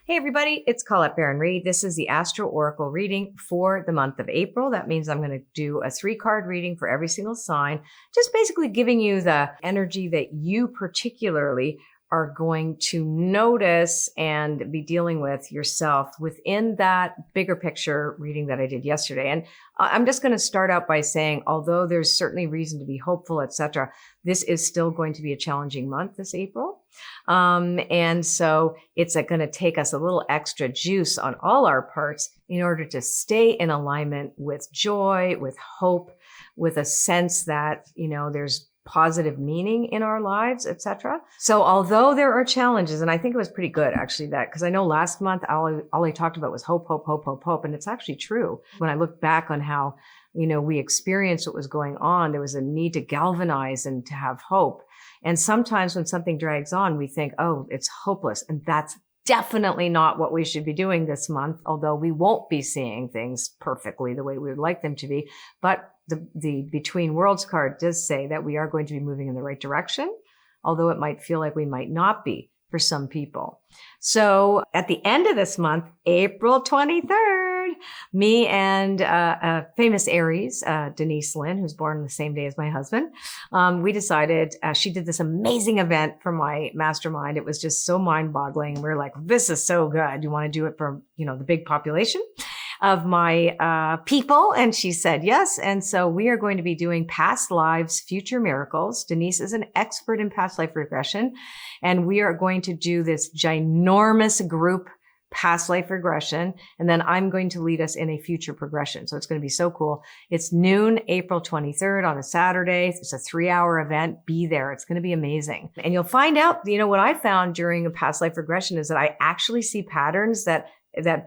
Hey everybody, it's Colette Baron-Reid. This is the Astro Oracle reading for the month of April. That means I'm going to do a 3-card reading for every single sign, just basically giving you the energy that you particularly are going to notice and be dealing with yourself within that bigger picture reading that I did yesterday. And I'm just going to start out by saying, although there's certainly reason to be hopeful, etc., this is still going to be a challenging month this April. And so it's going to take us a little extra juice on all our parts in order to stay in alignment with joy, with hope, with a sense that, there's positive meaning in our lives, etc. So although there are challenges, and I think it was pretty good actually that, because I know last month all I talked about was hope, hope, hope, hope, hope. And it's actually true. When I look back on how, we experienced what was going on, there was a need to galvanize and to have hope. And sometimes when something drags on, we think, oh, it's hopeless. And that's definitely not what we should be doing this month, although we won't be seeing things perfectly the way we would like them to be. But the Between Worlds card does say that we are going to be moving in the right direction, although it might feel like we might not be for some people. So at the end of this month, April 23rd, me and a famous Aries, Denise Lynn, who's born the same day as my husband, we decided, she did this amazing event for my mastermind. It was just so mind-boggling. We were like, this is so good. You want to do it for, the big population of my people? And she said yes. And so we are going to be doing past lives, future miracles. Denise is an expert in past life regression. And we are going to do this ginormous group past life regression. And then I'm going to lead us in a future progression. So it's going to be so cool. It's noon, April 23rd on a Saturday. It's a 3-hour event. Be there. It's going to be amazing. And you'll find out, what I found during a past life regression is that I actually see patterns that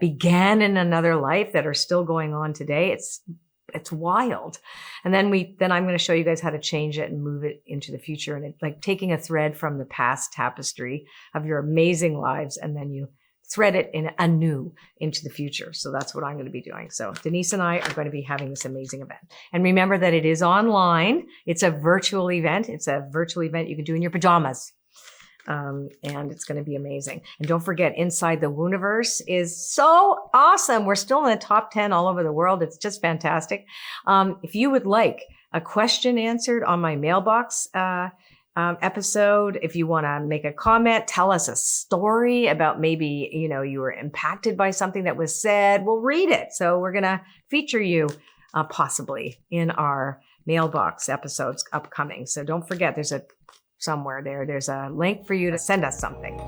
began in another life that are still going on today. It's wild. And then I'm going to show you guys how to change it and move it into the future. And it's like taking a thread from the past tapestry of your amazing lives, and then you thread it in anew into the future. So that's what I'm going to be doing. So Denise and I are going to be having this amazing event. And remember that it is online. It's a virtual event. It's a virtual event you can do in your pajamas. And it's going to be amazing. And don't forget, Inside the Wooniverse is so awesome. We're still in the top 10 all over the world. It's just fantastic. If you would like a question answered on my mailbox episode, if you want to make a comment, tell us a story about maybe, you were impacted by something that was said, we'll read it. So we're going to feature you possibly in our mailbox episodes upcoming. So don't forget, there's a link for you to send us something.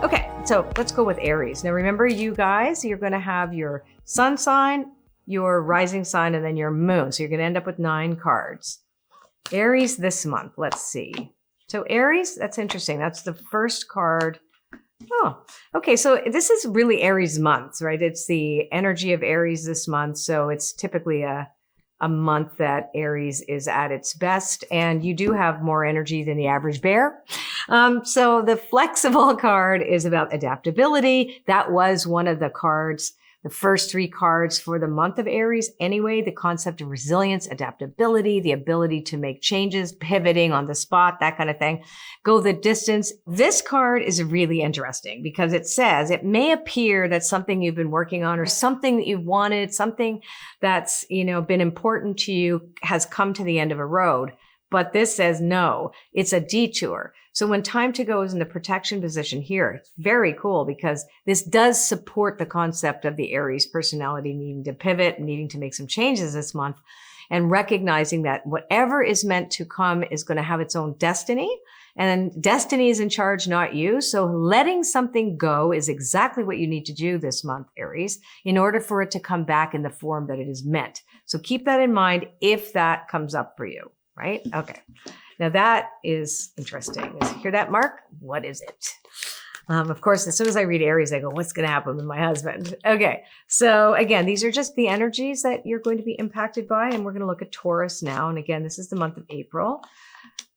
Okay, so let's go with Aries. Now remember, you guys, you're going to have your sun sign, your rising sign, and then your moon. So you're going to end up with 9 cards. Aries this month, let's see. So Aries, that's interesting. That's the first card. Oh, okay. So this is really Aries month, right? It's the energy of Aries this month. So it's typically a month that Aries is at its best, and you do have more energy than the average bear. So the flexible card is about adaptability. That was one of the cards, the first 3 cards for the month of Aries. Anyway, the concept of resilience, adaptability, the ability to make changes, pivoting on the spot, that kind of thing. Go the distance. This card is really interesting because it says it may appear that something you've been working on or something that you've wanted, something that's, been important to you has come to the end of a road. But this says, no, it's a detour. So when time to go is in the protection position here, it's very cool because this does support the concept of the Aries personality needing to pivot, needing to make some changes this month, and recognizing that whatever is meant to come is going to have its own destiny. And destiny is in charge, not you. So letting something go is exactly what you need to do this month, Aries, in order for it to come back in the form that it is meant. So keep that in mind if that comes up for you. Right? Okay. Now that is interesting. Hear that, Mark? What is it? Of course, as soon as I read Aries, I go, what's going to happen with my husband? Okay. So again, these are just the energies that you're going to be impacted by. And we're going to look at Taurus now. And again, this is the month of April.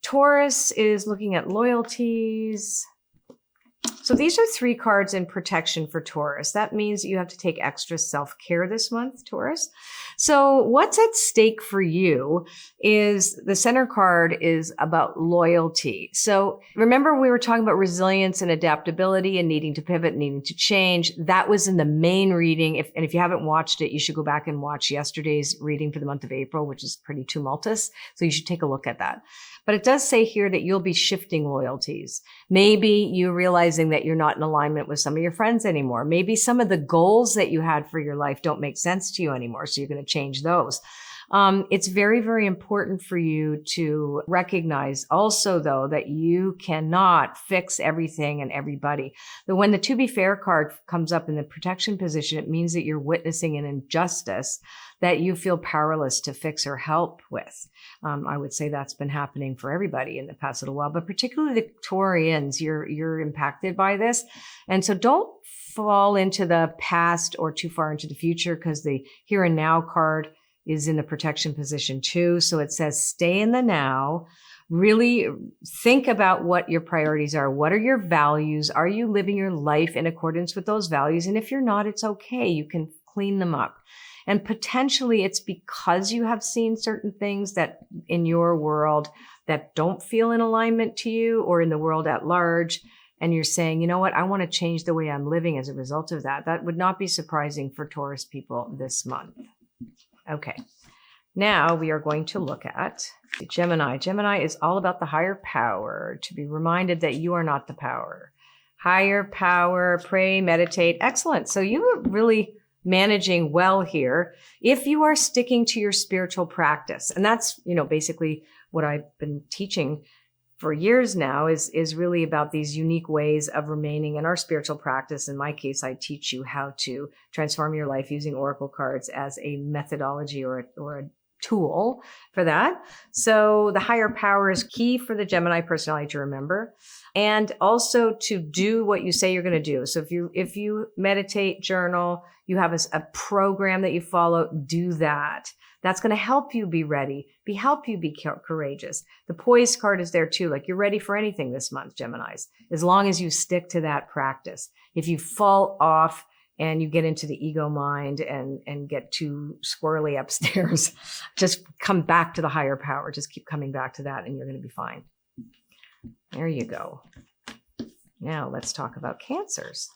Taurus is looking at loyalties, So these are 3 cards in protection for Taurus. That means you have to take extra self-care this month, Taurus. So what's at stake for you is the center card is about loyalty. So remember we were talking about resilience and adaptability and needing to pivot, needing to change. That was in the main reading. And if you haven't watched it, you should go back and watch yesterday's reading for the month of April, which is pretty tumultuous. So you should take a look at that. But it does say here that you'll be shifting loyalties. Maybe you're realizing that you're not in alignment with some of your friends anymore. Maybe some of the goals that you had for your life don't make sense to you anymore. So you're going to change those. It's very, very important for you to recognize also, though, that you cannot fix everything and everybody. That when the to be fair card comes up in the protection position, it means that you're witnessing an injustice that you feel powerless to fix or help with. I would say that's been happening for everybody in the past little while, but particularly the Taurians, you're impacted by this. And so don't fall into the past or too far into the future, because the here and now card is in the protection position too. So it says stay in the now. Really think about what your priorities are. What are your values? Are you living your life in accordance with those values? And if you're not, it's okay. You can clean them up. And potentially it's because you have seen certain things that in your world that don't feel in alignment to you or in the world at large. And you're saying, you know what, I want to change the way I'm living as a result of that. That would not be surprising for Taurus people this month. Okay. Now we are going to look at Gemini. Gemini is all about the higher power, to be reminded that you are not the power. Higher power, pray, meditate. Excellent. So you are really managing well here if you are sticking to your spiritual practice. And that's, basically what I've been teaching for years now is really about these unique ways of remaining in our spiritual practice. In my case, I teach you how to transform your life using oracle cards as a methodology or a tool for that. So the higher power is key for the Gemini personality to remember, and also to do what you say you're going to do. So if you meditate, journal, you have a program that you follow, do that. That's going to help you be ready, help you be courageous. The poise card is there too. Like, you're ready for anything this month, Geminis, as long as you stick to that practice. If you fall off and you get into the ego mind and get too squirrely upstairs, just come back to the higher power. Just keep coming back to that and you're going to be fine. There you go. Now let's talk about Cancers.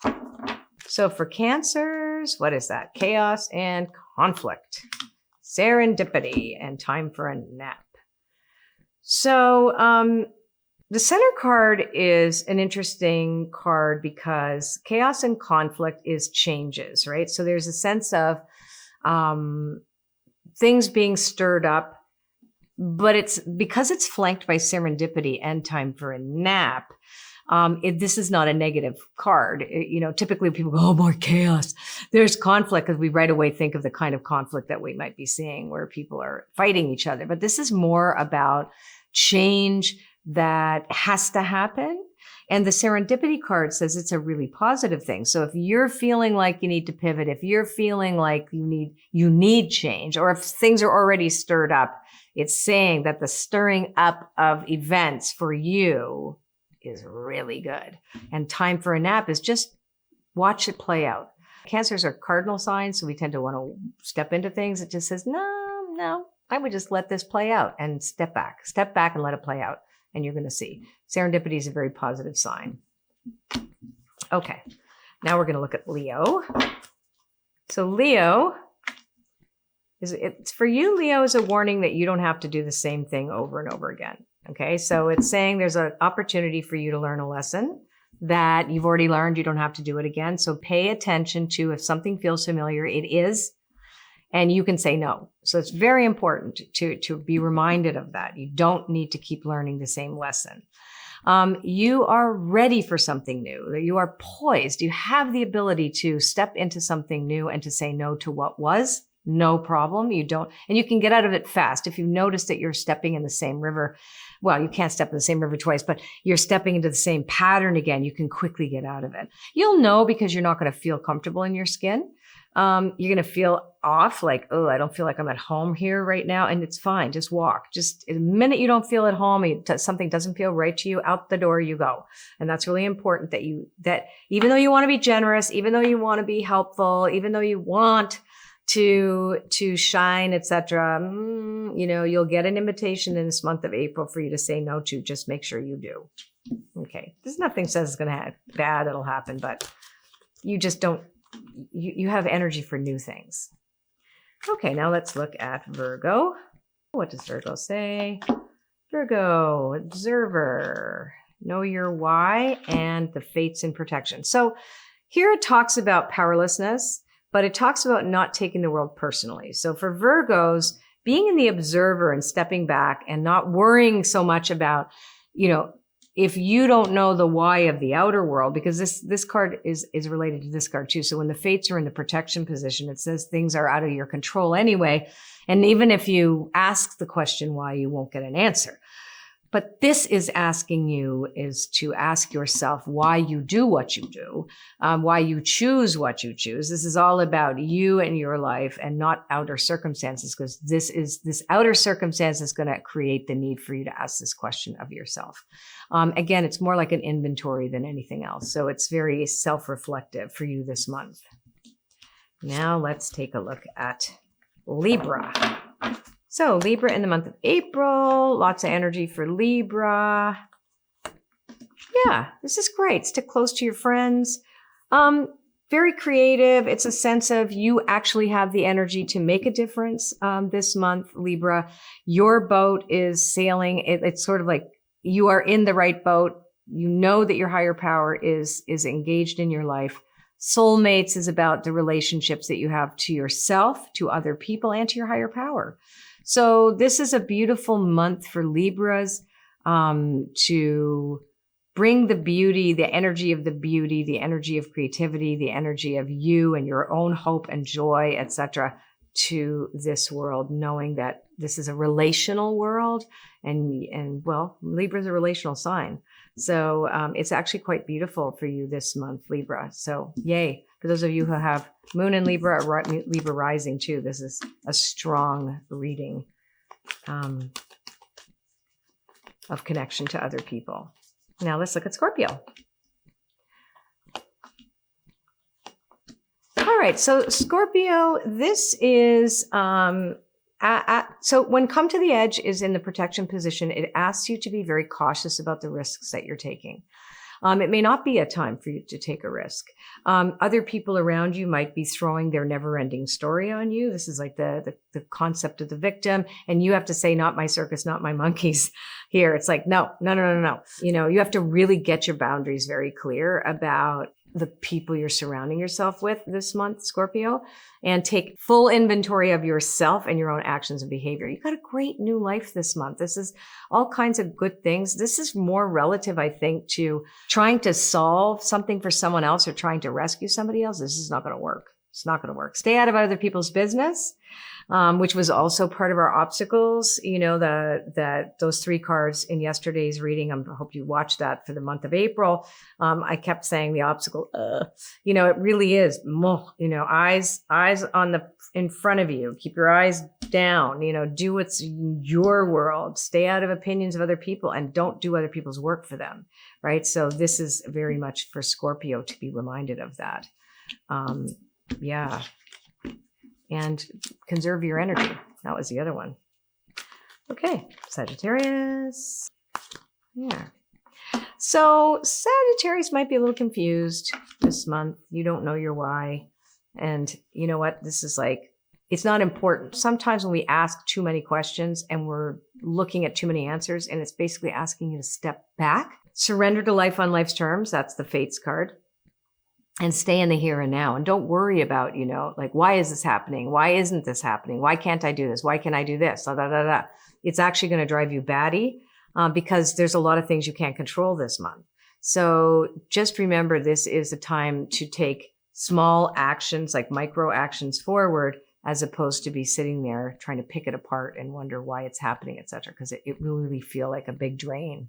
So for Cancers, what is that? Chaos and conflict, serendipity, and time for a nap. So the center card is an interesting card because chaos and conflict is changes, right? So there's a sense of things being stirred up, but it's because it's flanked by serendipity and time for a nap. This is not a negative card. Typically people go, oh, more chaos. There's conflict, because we right away think of the kind of conflict that we might be seeing where people are fighting each other. But this is more about change that has to happen. And the serendipity card says it's a really positive thing. So if you're feeling like you need to pivot, if you're feeling like you need change, or if things are already stirred up, it's saying that the stirring up of events for you is really good. And time for a nap is just watch it play out. Cancers are cardinal signs, so we tend to want to step into things. It just says, no, I would just let this play out and step back and let it play out. And you're going to see serendipity is a very positive sign. Okay. Now we're going to look at Leo. So Leo it's for you. Leo is a warning that you don't have to do the same thing over and over again. Okay. So it's saying there's an opportunity for you to learn a lesson that you've already learned. You don't have to do it again. So pay attention to if something feels familiar, it is, and you can say no. So it's very important to be reminded of that. You don't need to keep learning the same lesson. You are ready for something new. You are poised. You have the ability to step into something new and to say no to what was. No problem. You can get out of it fast. If you notice that you're stepping in the same river, well, you can't step in the same river twice, but you're stepping into the same pattern again, you can quickly get out of it. You'll know because you're not going to feel comfortable in your skin. You're going to feel off, like, oh, I don't feel like I'm at home here right now. And it's fine. Just walk. Just the minute you don't feel at home, something doesn't feel right to you, out the door you go. And that's really important that even though you want to be generous, even though you want to be helpful, even though you want to shine, etc., you'll get an invitation in this month of April for you to say no to. Just make sure you do. Okay. There's nothing says it's going to bad it'll happen, but you just don't, you have energy for new things. Okay. Now let's look at Virgo. What does Virgo say? Virgo, observer, know your why, and the fates and protection. So here it talks about powerlessness, but it talks about not taking the world personally. So for Virgos, being in the observer and stepping back and not worrying so much about, if you don't know the why of the outer world, because this card is related to this card too. So when the fates are in the protection position, it says things are out of your control anyway. And even if you ask the question why, you won't get an answer. But this is asking you is to ask yourself why you do what you do, why you choose what you choose. This is all about you and your life and not outer circumstances, because this outer circumstance is going to create the need for you to ask this question of yourself. Again, it's more like an inventory than anything else. So it's very self-reflective for you this month. Now let's take a look at Libra. So Libra in the month of April, lots of energy for Libra. Yeah, this is great. Stick close to your friends. Very creative. It's a sense of you actually have the energy to make a difference this month, Libra. Your boat is sailing. It's sort of like you are in the right boat. You know that your higher power is engaged in your life. Soulmates is about the relationships that you have to yourself, to other people, and to your higher power. So this is a beautiful month for Libras to bring the beauty, the energy of the beauty, the energy of creativity, the energy of you and your own hope and joy, etc., to this world, knowing that this is a relational world, and well, Libra is a relational sign. So it's actually quite beautiful for you this month, Libra. So yay. For those of you who have Moon in Libra or Libra rising too, this is a strong reading of connection to other people. Now let's look at Scorpio. All right, so Scorpio, this is, so when Come to the Edge is in the protection position, it asks you to be very cautious about the risks that you're taking. It may not be a time for you to take a risk. Other people around you might be throwing their never-ending story on you. This is like the concept of the victim, and you have to say, not my circus, not my monkeys here. It's like, no. You have to really get your boundaries very clear about the people you're surrounding yourself with this month, Scorpio, and take full inventory of yourself and your own actions and behavior. You've got a great new life this month. This is all kinds of good things. This is more relative, I think, to trying to solve something for someone else or trying to rescue somebody else. This is not going to work. It's not going to work. Stay out of other people's business, which was also part of our obstacles. Those 3 cards in yesterday's reading. I hope you watched that for the month of April. I kept saying the obstacle, it really is, eyes in front of you. Keep your eyes down, do what's your world. Stay out of opinions of other people and don't do other people's work for them. Right. So this is very much for Scorpio to be reminded of that. Yeah. And conserve your energy. That was the other one. Okay. Sagittarius. Yeah. So Sagittarius might be a little confused this month. You don't know your why. And you know what? This is like, it's not important. Sometimes when we ask too many questions and we're looking at too many answers, and it's basically asking you to step back, surrender to life on life's terms. That's the Fates card. And stay in the here and now. And don't worry about, why is this happening? Why isn't this happening? Why can't I do this? Why can I do this? It's actually going to drive you batty because there's a lot of things you can't control this month. So just remember, this is a time to take small actions, like micro actions forward, as opposed to be sitting there trying to pick it apart and wonder why it's happening, et cetera, because it will really feel like a big drain.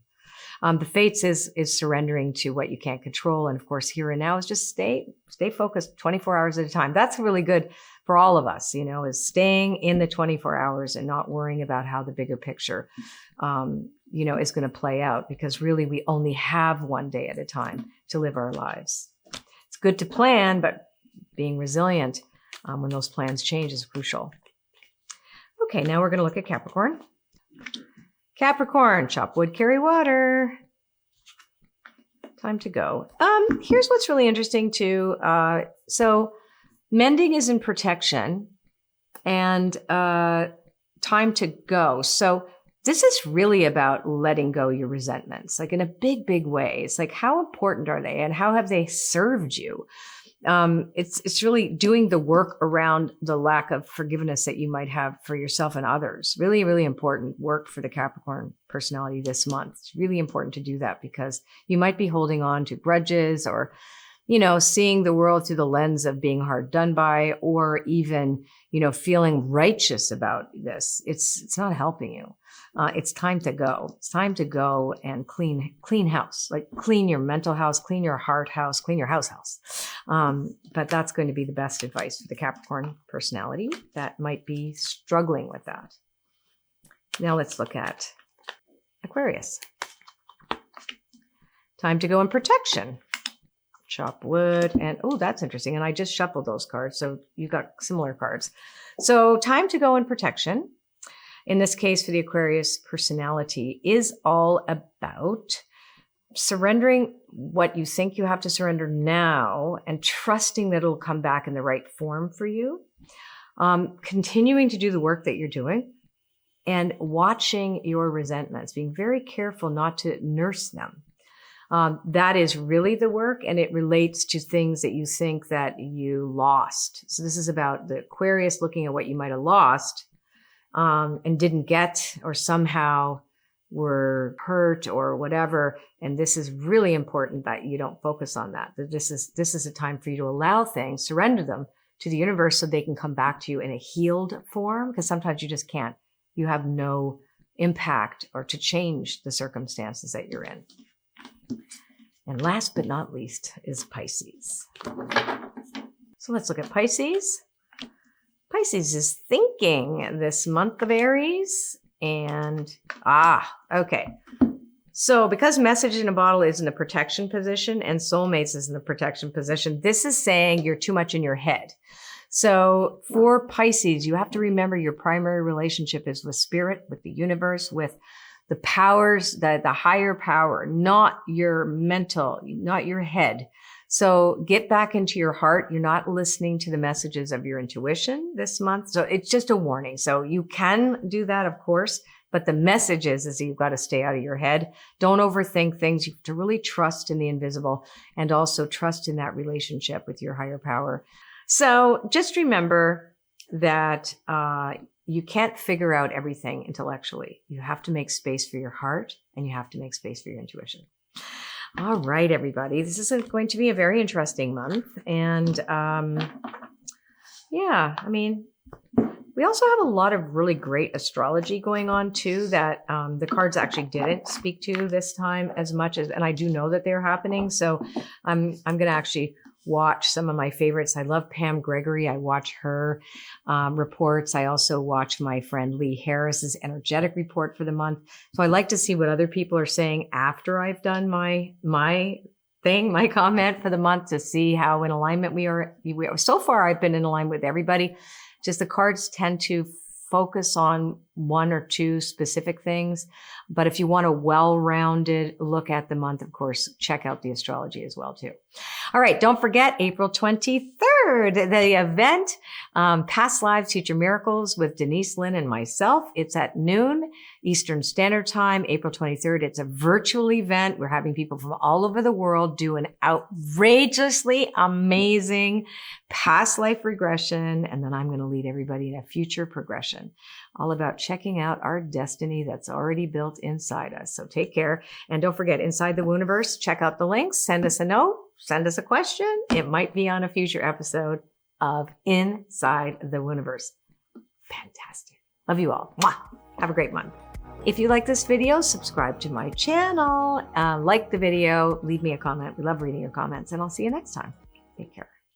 The fates is surrendering to what you can't control. And of course, here and now is just stay focused 24 hours at a time. That's really good for all of us, is staying in the 24 hours and not worrying about how the bigger picture, is going to play out, because really we only have one day at a time to live our lives. It's good to plan, but being resilient when those plans change is crucial. Okay, now we're going to look at Capricorn. Capricorn, chop wood, carry water. Time to go. Here's what's really interesting too. So mending is in protection, and time to go. So this is really about letting go your resentments, like in a big, big way. It's like, how important are they and how have they served you? It's really doing the work around the lack of forgiveness that you might have for yourself and others. Really, really important work for the Capricorn personality this month. It's really important to do that, because you might be holding on to grudges, or, seeing the world through the lens of being hard done by, or even, feeling righteous about this. It's not helping you. It's time to go. It's time to go and clean house, like clean your mental house, clean your heart house, clean your house. But that's going to be the best advice for the Capricorn personality that might be struggling with that. Now let's look at Aquarius. Time to go in protection. Chop wood, and oh, that's interesting. And I just shuffled those cards, so you got similar cards. So time to go in protection, in this case for the Aquarius personality, is all about surrendering what you think you have to surrender now and trusting that it'll come back in the right form for you. Continuing to do the work that you're doing and watching your resentments, being very careful not to nurse them. That is really the work, and it relates to things that you think that you lost. So this is about the Aquarius looking at what you might have lost and didn't get, or somehow were hurt or whatever. And this is really important that you don't focus on that. That this is a time for you to allow things, surrender them to the universe so they can come back to you in a healed form, because sometimes you just can't. You have no impact or to change the circumstances that you're in. And last but not least is Pisces. So let's look at Pisces. Pisces is thinking this month of Aries, and okay. So because message in a bottle is in the protection position and soulmates is in the protection position, this is saying you're too much in your head. So for Pisces, you have to remember your primary relationship is with spirit, with the universe, with the powers, the higher power, not your mental, not your head. So get back into your heart. You're not listening to the messages of your intuition this month. So it's just a warning. So you can do that, of course, but the message is you've got to stay out of your head. Don't overthink things. You have to really trust in the invisible and also trust in that relationship with your higher power. So just remember that, you can't figure out everything intellectually. You have to make space for your heart, and you have to make space for your intuition. All right, everybody. This is going to be a very interesting month. And we also have a lot of really great astrology going on too that the cards actually didn't speak to this time as much as, and I do know that they're happening. So I'm going to actually watch some of my favorites. I love Pam Gregory. I watch her reports. I also watch my friend Lee Harris's energetic report for the month. So I like to see what other people are saying after I've done my comment for the month, to see how in alignment we are. So far, I've been in alignment with everybody. Just the cards tend to focus on one or two specific things. But if you want a well-rounded look at the month, of course, check out the astrology as well, too. All right. Don't forget April 23rd, the event, Past Lives, Future Miracles with Denise Lynn and myself. It's at noon Eastern Standard Time, April 23rd. It's a virtual event. We're having people from all over the world do an outrageously amazing past life regression. And then I'm going to lead everybody in a future progression, all about checking out our destiny that's already built inside us. So take care. And don't forget, Inside the Wooniverse, check out the links, send us a note, send us a question. It might be on a future episode of Inside the Wooniverse. Fantastic. Love you all. Mwah. Have a great month. If you like this video, subscribe to my channel, like the video, leave me a comment. We love reading your comments, and I'll see you next time. Take care.